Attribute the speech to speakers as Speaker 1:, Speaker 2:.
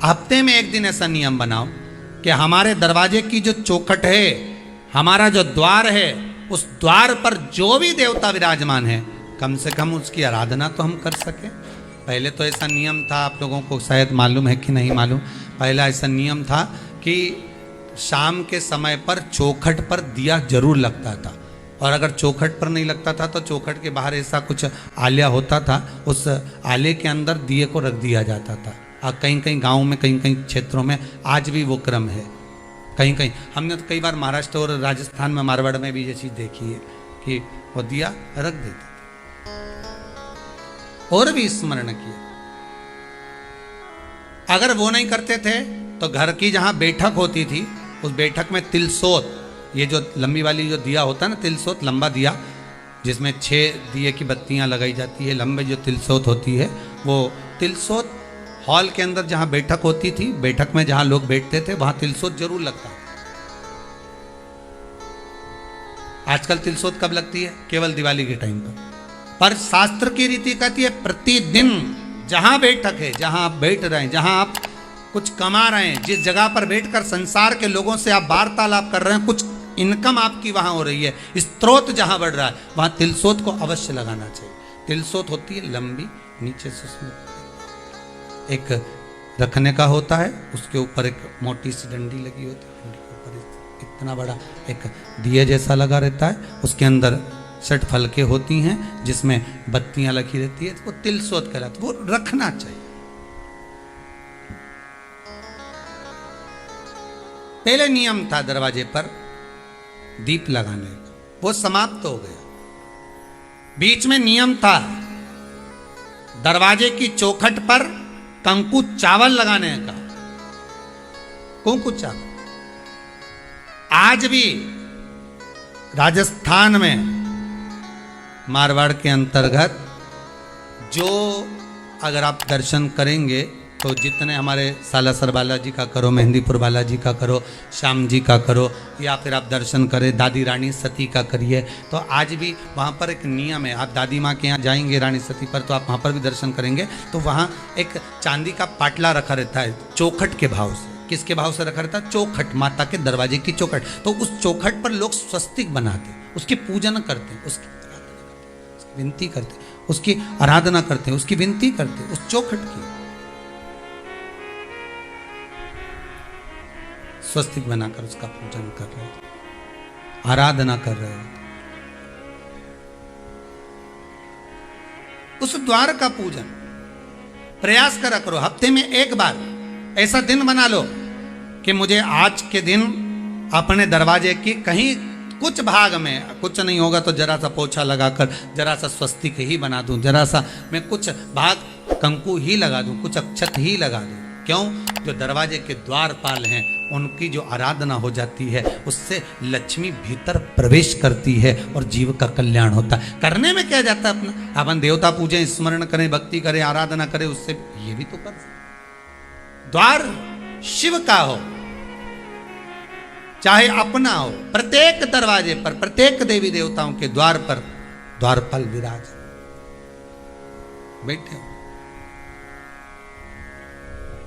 Speaker 1: हफ्ते में एक दिन ऐसा नियम बनाओ कि हमारे दरवाजे की जो चौखट है, हमारा जो द्वार है, उस द्वार पर जो भी देवता विराजमान है कम से कम उसकी आराधना तो हम कर सकें। पहले तो ऐसा नियम था, आप लोगों को शायद मालूम है कि नहीं मालूम, पहला ऐसा नियम था कि शाम के समय पर चौखट पर दिया जरूर लगता था, और अगर चौखट पर नहीं लगता था तो चौखट के बाहर ऐसा कुछ आलिया होता था, उस आले के अंदर दिए को रख दिया जाता था। कहीं कहीं गाँव में, कहीं कहीं क्षेत्रों में आज भी वो क्रम है। कहीं कहीं हमने तो कई बार महाराष्ट्र और राजस्थान में, मारवाड़ में भी ये चीज़ देखी है कि वो दिया रख देते थे और भी स्मरण किया। अगर वो नहीं करते थे तो घर की जहां बैठक होती थी, उस बैठक में तिलसोत, ये जो लंबी वाली जो दिया होता है ना, तिलसोत लंबा दिया जिसमें 6 दिए की बत्तियां लगाई जाती है, लंबे जो तिलसोत होती है, वो तिलसोत हॉल के अंदर जहां बैठक होती थी, बैठक में जहां लोग बैठते थे वहां तिलसोत जरूर लगता। आजकल तिलसोत कब लगती है? केवल दिवाली के टाइम पर शास्त्र की रीति कहती है प्रतिदिन जहां बैठक है, जहां आप बैठ रहे हैं, जहां आप कुछ कमा रहे हैं, जिस जगह पर बैठकर संसार के लोगों से आप वार्तालाप कर रहे हैं, कुछ इनकम आपकी वहां हो रही है, स्त्रोत जहां बढ़ रहा है, वहां तिलसोत को अवश्य लगाना चाहिए। तिलसोत होती है लंबी, नीचे से उसमें एक रखने का होता है, उसके ऊपर एक मोटी सी डंडी लगी होती है, डंडी के ऊपर इतना बड़ा एक दिए जैसा लगा रहता है, उसके अंदर 6 फलके होती हैं जिसमें बत्तियां लगी रहती है, वो तिलसोत कहलाता है, वो रखना चाहिए। पहले नियम था दरवाजे पर दीप लगाने का, वो समाप्त हो गया। बीच में नियम था दरवाजे की चौखट पर कंकु चावल लगाने का, कंकु चावल। आज भी राजस्थान में, मारवाड़ के अंतर्गत, जो अगर आप दर्शन करेंगे तो जितने हमारे सालासर बालाजी का करो, मेहंदीपुर बालाजी का करो, श्याम जी का करो, या फिर आप दर्शन करें दादी रानी सती का करिए, तो आज भी वहाँ पर एक नियम है। आप दादी माँ के यहाँ जाएंगे रानी सती पर, तो आप वहाँ पर भी दर्शन करेंगे तो वहाँ एक चांदी का पाटला रखा रहता है चौखट के भाव से। किसके भाव से रखा रहता है? चौखट, माता के दरवाजे की चौखट। तो उस चौखट पर लोग स्वस्तिक बनाते, उसकी पूजन करते, उसकी विनती करते, उसकी आराधना करते, उसकी विनती करते, उस चौखट की स्वस्तिक बनाकर उसका पूजन कर रहे, आराधना कर रहे हो। उस द्वार का पूजन प्रयास करा करो। हफ्ते में एक बार ऐसा दिन बना लो कि मुझे आज के दिन अपने दरवाजे की कहीं कुछ भाग में, कुछ नहीं होगा तो जरा सा पोछा लगाकर जरा सा स्वस्तिक ही बना दूं, जरा सा मैं कुछ भाग कंकु ही लगा दूं, कुछ अक्षत ही लगा दूं। क्यों? जो दरवाजे के द्वारपाल हैं उनकी जो आराधना हो जाती है, उससे लक्ष्मी भीतर प्रवेश करती है और जीव का कल्याण होता है। करने में क्या जाता है? अपना अपन देवता पूजें, स्मरण करें, भक्ति करें, आराधना करें, उससे ये भी तो कर सकते। द्वार शिव का हो चाहे अपना हो, प्रत्येक दरवाजे पर, प्रत्येक देवी देवताओं के द्वार पर द्वारपाल विराज बैठे हो।